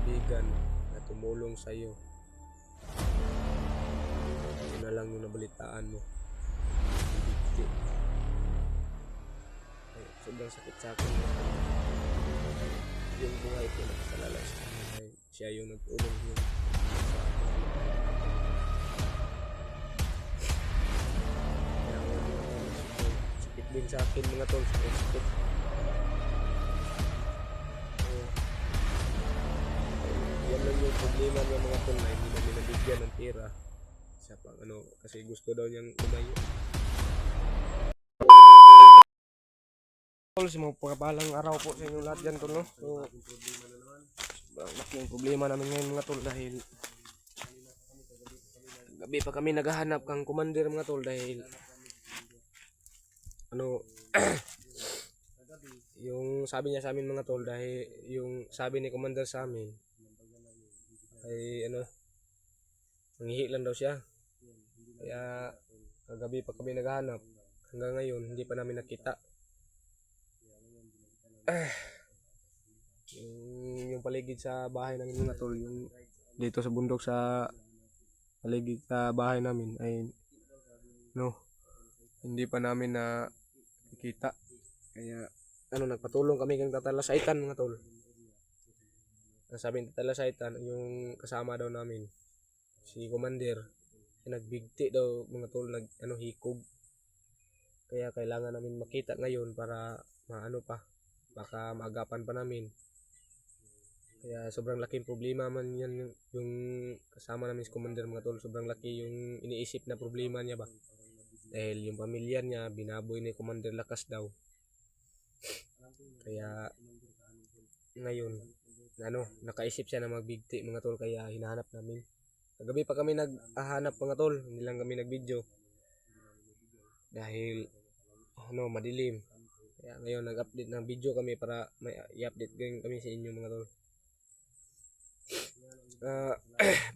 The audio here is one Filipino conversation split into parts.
kaibigan na tumulong sa iyo. Yun na lang yung nabalitaan mo. Bigti. Ay, sobrang sakit sa akin. Yung buhay ko nakakalala sa akin ay siya yung nagtulong yun sa akin. Kaya sakit din sa akin mga tol. Sakit. Yan lang yung problema ng mga tol na hindi namin nabigyan ng pera. Siya pang kasi gusto daw niyang lumayo. Tol, si mga pagkapalang araw po sa inyong lahat dyan tol, no? So, laking problema namin ngayon mga tol dahil gabi pa kami naghahanap kang commander mga tol dahil yung sabi niya sa amin mga tol dahil yung sabi ni commander sa amin ay manghihi lang daw siya. Kaya kagabi pa kami naghahanap hanggang ngayon hindi pa namin nakita. Yung paligid sa bahay namin mga tol, yung dito sa bundok sa paligid sa bahay namin ay hindi pa namin nakikita. Kaya nagpatulong kami kang tatalasaitan mga tol. Sabi ng tatalasaitan yung kasama daw namin si commander nagbigti daw mga tol, hikog. Kaya kailangan namin makita ngayon para baka maagapan pa namin. Kaya sobrang laking problema man yan yung kasama namin si commander mga tol. Sobrang laki yung iniisip na problema niya ba. Dahil yung pamilya niya binaboy ni commander lakas daw. Kaya ngayon nakaisip siya na magbigti mga tol, kaya hinahanap namin. Kagabi pa kami naghahanap mga tol, hindi lang kami nagvideo dahil madilim. Kaya ngayon nag-update ng video kami para may i-update din kami sa inyo mga tol.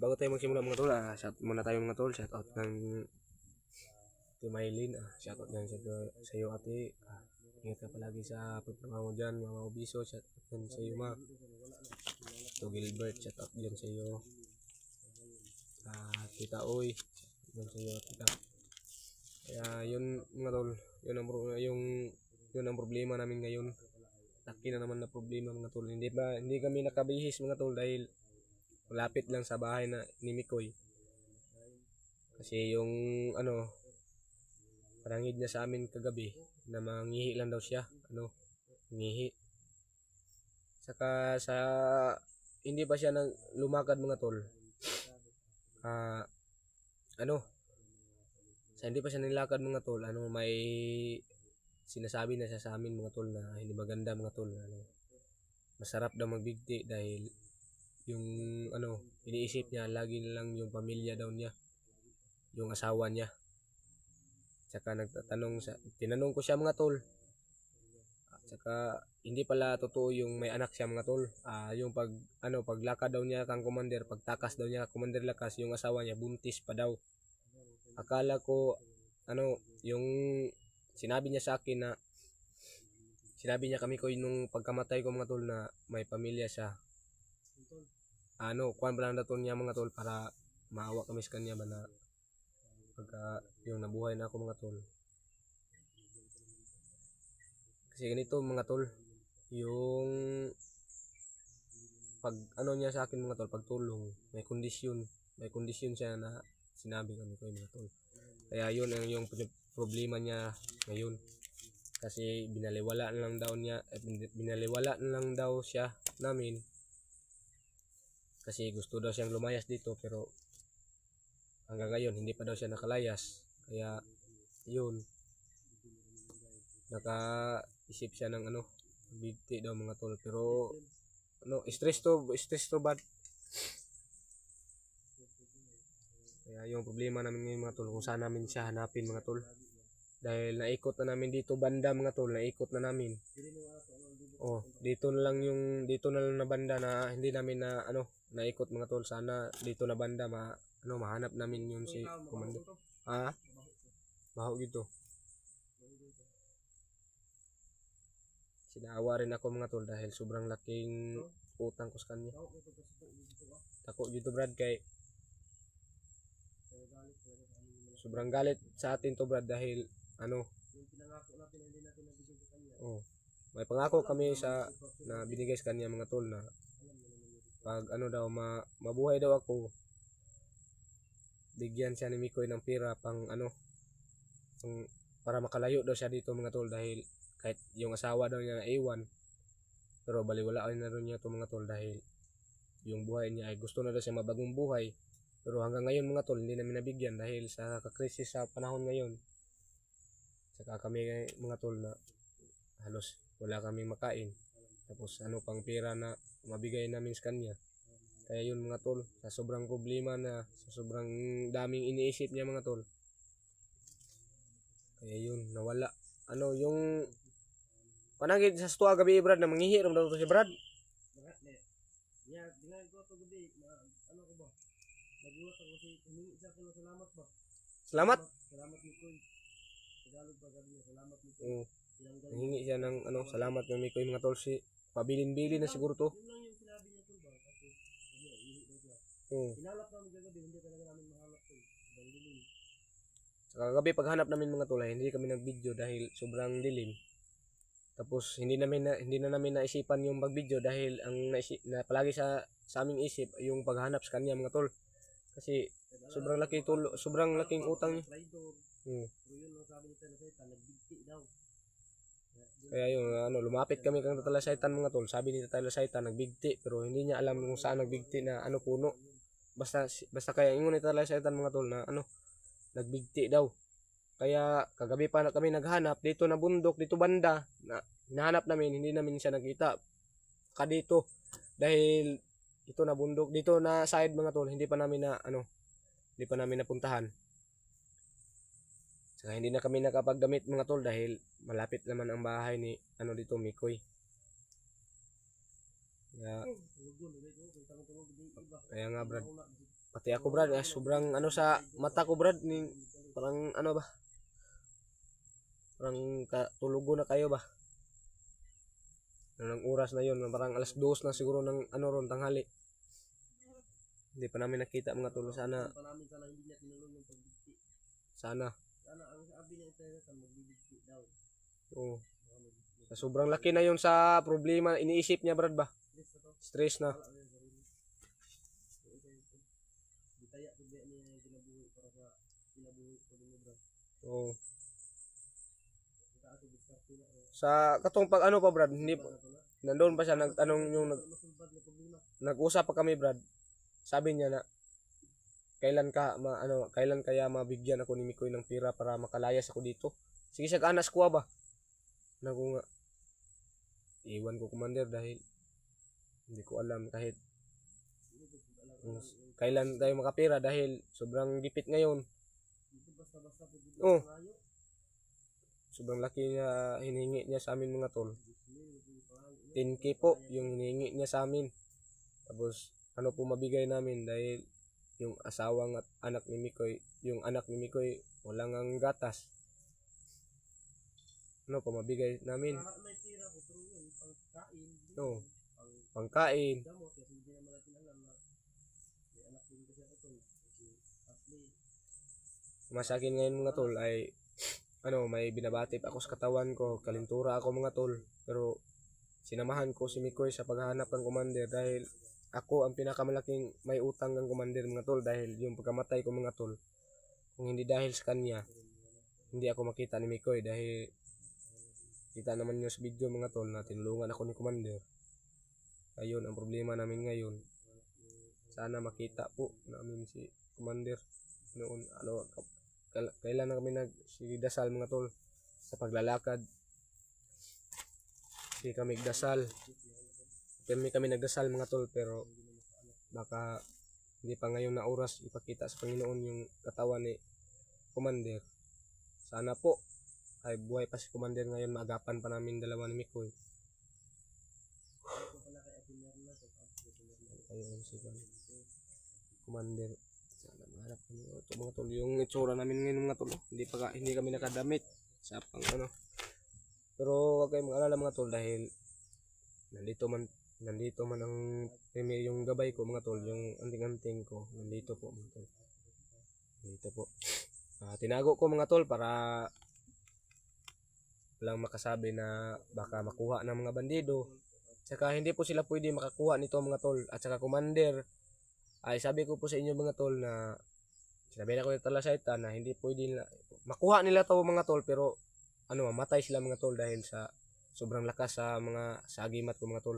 Bago tayo magsimula mga tol, shout muna tayo mga tol. Shout out ng Ate Maylin, shout out yan sa iyo ate. Ingat ka palagi sa pagtrabaho dyan mga obiso. Shout out yan sa iyo ma. So Gilbert, shout out dyan sa iyo. Tita Oy, shout out sa iyo tita. Kaya yun mga tol, yun ang problema namin ngayon. Laki na naman na problema mga tol. Hindi kami nakabihis mga tol dahil malapit lang sa bahay na ni Mikoy. Kasi yung parangid niya sa amin kagabi na mangihi lang daw siya, mangihi. Saka sa hindi pa siya lumakad mga tol. Sa hindi pa siya nilakad mga tol, may sinasabi na siya sa amin mga tol na hindi maganda mga tol. Masarap daw magbigti dahil yung iniisip niya lagi lang yung pamilya daw niya, yung asawa niya. Saka tinanong ko siya mga tol. Saka hindi pala totoo yung may anak siya mga tol. Yung paglakad daw niya kang commander, pagtakas daw niya commander lakas, yung asawa niya buntis pa daw. Akala ko yung sinabi niya sa akin na sinabi niya kami ko nung pagkamatay ko mga tol na may pamilya siya. Kuwan pa lang daw niya mga tol para maawa kami sa kanya ba na pagka yung nabuhay na ako mga tol. Kasi ganito mga tol, yung pag niya sa akin mga tol, pagtulong, may kondisyon siya na sinabi kami ko mga tol. Kaya yun ang yung problema niya ngayon. Kasi binaliwala na lang daw siya namin. Kasi gusto daw siyang lumayas dito pero hanggang ngayon hindi pa daw siya nakalayas. Kaya yun, nakaisip siya ng bigti daw mga tol. Pero stress to bad. Kaya yung problema namin ngayon mga tol, kung saan namin siya hanapin mga tol. Dahil naikot na namin dito banda mga tol, naikot na namin. Dito na lang na banda na hindi namin naikot mga tol. Sana dito na banda mahanap namin yun si commander. Baho dito. Sinaawa rin ako mga tol dahil sobrang laking utang ko sa kanya. Dako dito Brad kay sobrang galit sa atin to Brad dahil ano, Yung pinangako natin hindi natin nabigay sa kanya. oh, may pangako kami sa na binigay sa kanya mga tol na pag ano daw mabuhay daw ako, bigyan siya ni Mikoy ng pera pang ano, para makalayo daw siya dito mga tol dahil kahit yung asawa daw niya naiwan, pero baliwalaan na rin niya to mga tol dahil yung buhay niya ay gusto na daw siya mabagong buhay. Pero hanggang ngayon mga tol hindi namin nabigyan dahil sa kakrisis sa panahon ngayon. Saka kami mga tol na halos wala kaming makain. Tapos ano pang pera na mabigay namin sa kanya. Kaya yun mga tol, sa sobrang problema na, sa sobrang daming iniisip niya mga tol. Kaya yun, nawala. Ano, yung panagid sa stuwa gabi Brad na manghihiram daw to si Brad. Dinay ko ito gabi, ano ko ba? Nagulat ako kasi humingi siya ako ng salamat ba? Salamat. Salamat Mikoy. Tagalog ba gabi niya, salamat Mikoy. Oo. Nanghingi siya ng ano, salamat ng Mikoy mga tol si pabilin-bilin na siguro to. Yun lang yung sinabi niya tol ba? Kasi ihi daw siya. Oo. Hinalap namin kagabi, hindi talaga namin mahanap tol. Ibang dilim. Saka kagabi paghanap namin mga tol ay hindi kami nag-video dahil sobrang dilim. Tapos hindi na namin naisipan yung mag-video dahil ang na palagi sa aming isip yung paghanap sa kanya mga tol. Kasi sobrang laking utang niya. Traidor. Hmm. Pero yun ang sabi niya sa nagbigti daw. Kaya yung ano, lumapit kami kang Tatalasaytan mga tol. Sabi ni Tatalasaytan nagbigti pero hindi niya alam kung saan nagbigti na ano puno. Basta kaya ingon ni Tatalasaytan mga tol na ano, nagbigti daw. Kaya kagabi pa na kami naghanap dito na bundok, dito banda na hinahanap namin, hindi namin siya nakita. Dito dahil ito na bundok, dito na side mga tol, hindi pa namin napuntahan. Saka hindi na kami nakapagdamit mga tol dahil malapit naman ang bahay ni ano dito Mikoy. Kaya nga Brad, pati ako Brad, sobrang ano sa mata ko Brad, parang ano ba? Parang tulugo na kayo ba? Anong oras na yun? Parang alas 2 na siguro ng ano ron tanghali. Hindi pa namin nakita mga tol. Sana hindi niya tinulong yung pagbigti. sana. Sana ang sabi niya ito magbibigti daw. Oo. Sa sobrang laki na yun sa problema iniisip niya Brad ba? Stress na. Bitaya ko ba niya kinabuhi para sa kinabuhi ko din Brad. Oo. Ito diskarte na. Sa katong pag ano pa Brad, hindi nandoon pa siya nagtanong yung nag-usap pa kami Brad. Sabi niya na kailan kaya mabigyan ako ni Mikoy ng pera para makalayas ako dito. Sige siya anas ko ba? Nago nga. Iwan ko commander dahil hindi ko alam kahit kailan tayo makapira dahil sobrang gipit ngayon. Oh. Sobrang laki niya hinihingi niya sa amin mga tol. 10K po yung hinihingi niya sa amin. Tapos ano po mabigay namin dahil yung asawang at anak ni Mikoy walang ang gatas. Ano po mabigay namin? May tira ko pero yun pangkain. Oo. Pangkain. Gamot kasi hindi naman natin alam na may anak din kasi ako tol. Asli. Mas akin ngayon mga tol ay ano, may binabatip ako sa katawan ko, kalintura ako mga tol. Pero sinamahan ko si Mikoy sa paghahanap ng commander dahil ako ang pinakamalaking may utang ng commander mga tol dahil yung pagkamatay ko mga tol. Kung hindi dahil sa kanya, hindi ako makita ni Mikoy dahil kita naman nyo sa video mga tol na tinulungan ako ni commander. Ayun ang problema namin ngayon. Sana makita po namin si commander noon kailan na kami nagsidasal mga tol sa paglalakad. Hindi kami nagdasal. Kami nagdasal mga tol pero baka hindi pa ngayon na oras ipakita sa Panginoon yung katawan ni commander. Sana po ay buhay pa si commander ngayon, maagapan pa namin dalawa ni Mikoy. Ayun si commander. Sana mahanap kami ito mga tol. Yung itsura namin ngayon mga tol. Hindi kami nakadamit sa pang ano. Pero wag kayong mag-alala mga tol dahil Nandito man ang yung gabay ko mga tol, yung anting-anting ko, nandito po mga tol. Dito po. Tinago ko mga tol para walang makasabi na baka makuha ng mga bandido. Saka hindi po sila pwede makakuha nito mga tol. At saka commander, ay sabi ko po sa inyo mga tol na sinabi na ko yung talasaitan na hindi pwede nila makuha nila to mga tol, pero ano, mamatay sila mga tol dahil sa sobrang lakas sa agimat ko mga tol.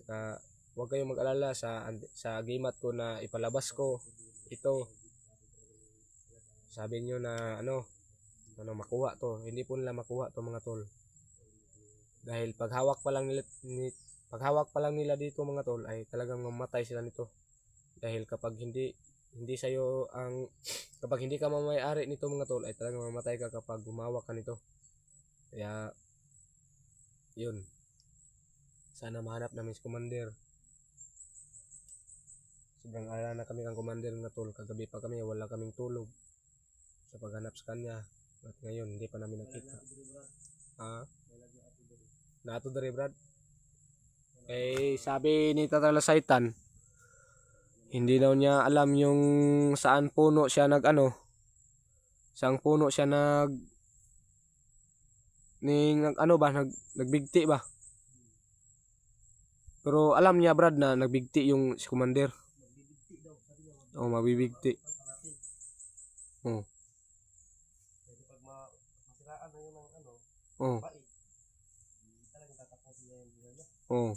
Saka huwag kayong mag-alala sa agimat ko na ipalabas ko ito. Sabi nyo na ano makuha to, hindi po nila makuha to mga tol. Dahil paghawak pa lang nila dito mga tol ay talagang mamatay sila nito. Dahil kapag hindi ka mamay-ari nito mga tol ay talagang mamatay ka kapag gumawak ka nito. Kaya yun. Sana mahanap namin si commander. Sobrang alala na kami ng commander mga tol. Kagabi pa kami wala kaming tulog sa paghanap sa kanya. At ngayon hindi pa namin nakita. Nato dere brad. Sabi ni Tatala Saitan, hindi daw niya alam yung saan puno siya saang puno siya nagbigti ba. Pero alam niya brad na nagbigti yung si commander. Magbibigti daw, sabi niya. Oh, mabibigti. Pagpapalatin. Oh. Kasi pag masiraan na yun ng Oh. bait, talagang tatapusin niya yung buhay niya. Oh.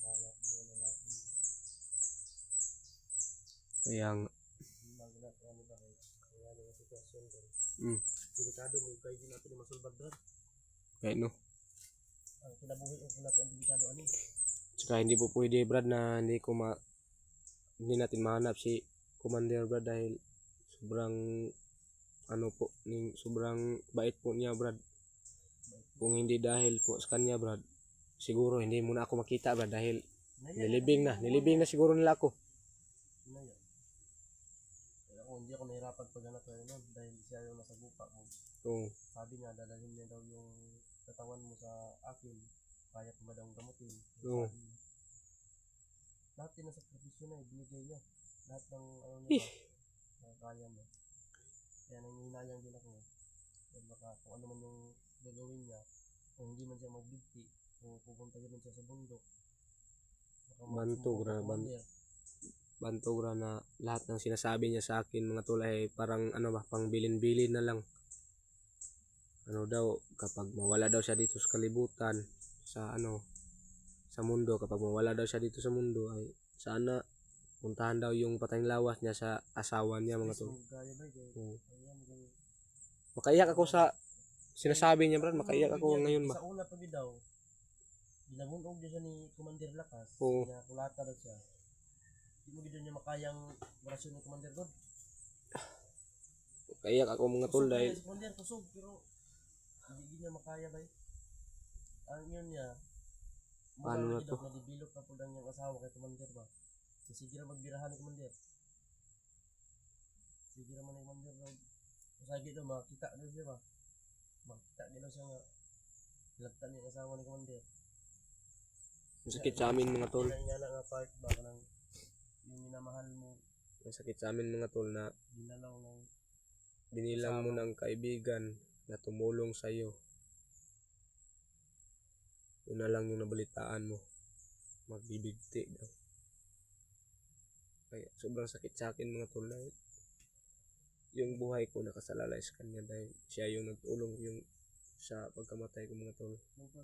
Hanap niya na natin. Kaya nga. Bago natin ba, kaya yung sitwasyon doon. Delikado mo, kayo din natin yung masulbad doon. Kaya no. Ang kinabuhi o kung nato ang delikado Saka hindi po pwede brad na hindi natin mahanap si commander brad dahil sobrang sobrang bait po niya brad. Kung hindi dahil po sa kanya brad, siguro hindi muna ako makita brad dahil nilibing na siguro nila ako. Kaya kung hindi ako nahirapan paghanap na yun dahil siya yung nasa gupa ko. Oo. Sabi niya, dadalhin niya daw yung katawan mo sa akin. Kaya ko ba daw gamutin? Oo. Lahat din na sakripisyo na, binigay niya. Lahat ng niya ba, kaya mo. Kaya nanginayang din ako. Dahil baka kung ano man yung gagawin niya, kung hindi man siya magbigti, kung pupunta yun siya sa bundok, Bantog ra na lahat ng sinasabi niya sa akin mga tol ay parang pang bilin-bilin na lang. Kapag mawala daw siya dito sa kalibutan, sa mundo, kapag mawala daw siya dito sa mundo ay sana puntahan daw yung patayng lawas niya sa asawa niya mga tol. Makaiyak ako sa sinasabi niya brad, makaiyak ako ngayon ba. Sa una pag daw, ginangunog siya ni Commander Lakas, Oo. na kulata daw siya. Hindi mo gito niya makayang orasyon ni Commander God. Makaiyak ako mga tol dahil Si Commander kusog, pero hindi niya makaya ba. Ang yun niya, paano na to? na-develop na po lang yung asawa kay Commander ba. Sige na magbirahan ni Commander. Sige naman ni Commander na masagi daw, makita daw siya ba. Makita daw siya nga lagtan yung asawa ni Commander. Masakit sa amin mga tol. Inala nga part ba kanang yung minamahal mo. Masakit sa amin mga tol na binilang mo ng kaibigan na tumulong sa iyo. Yun na lang yung nabalitaan mo. Magbibigti daw. Kaya sobrang sakit sa akin mga tol dahil yung buhay ko nakasalalay sa kanya dahil siya yung nagtulong sa pagkamatay ko mga tol.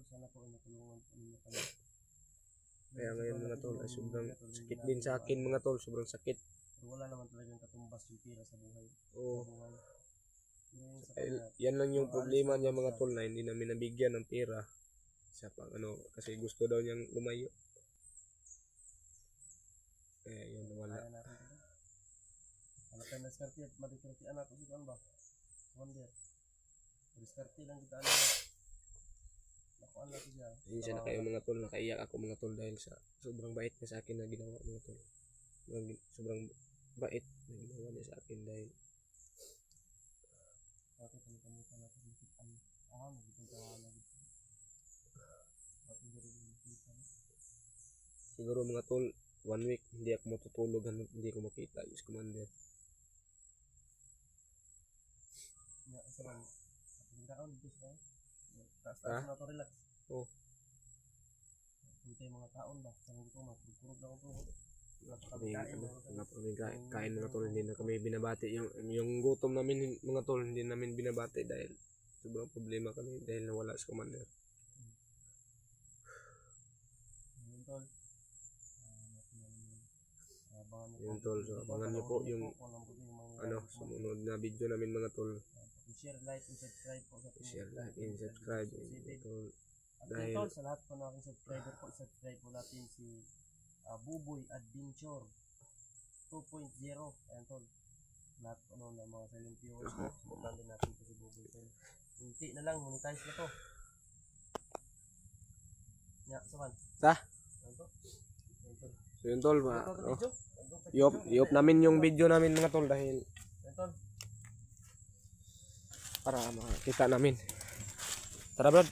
Sana po natulungan po ninyo kami. Kaya ngayon mga tol ay sobrang sakit din sa akin mga tol, sobrang sakit. Pero wala naman talagang katumbas yung pira sa buhay. Oo. Yan lang yung problema niya mga tol na hindi namin nabigyan ng pera sa kasi gusto daw niyang lumayo. Kaya yun wala. Ano tayo na-skarte at madikirtian natin si ba? Commander. Diskarte lang kita nakuan natin siya. Isa na kayo mga tol, nakaiyak ako mga tol dahil sa sobrang bait niya sa akin na ginawa mga tol. Sobrang bait na ginawa niya sa akin dahil bakit ang kamutan natin magkitaan? Magkitaan ka lagi. siguro mga tol 1 week hindi ako matutulog hanggang hindi ko makita yung commander. Nya sa man. Pagkaon dito sa kan. Taas Ah? na to relax. Oh. Hintay mga taon ba? Sarang ko magpupurog lang ako. Kami, ano, wala pa kami kain mga tol, hindi na kami binabati yung gutom namin mga tol, hindi namin binabati dahil sobrang problema kami dahil nawala si commander. Yun tol. Yun tol, so abangan nyo po yung ano, sumunod na video namin mga tol. share, like, and subscribe po sa ating Share, like, and subscribe tol. At Dahil- yun tol, sa lahat po ng aking subscriber po, subscribe po natin si Buboy Adventure 2.0. Ayan tol. Lahat po ng mga silent viewers po. Sumunod din natin po si Buboy tol. Unti na lang, monetize na to. Nya, saman. Sa? Ayan to. Ayan tol. So yun tol, Ito to oh, video. i-off namin yung video namin mga tol dahil Ayan tol. para makita namin. Tara Brad.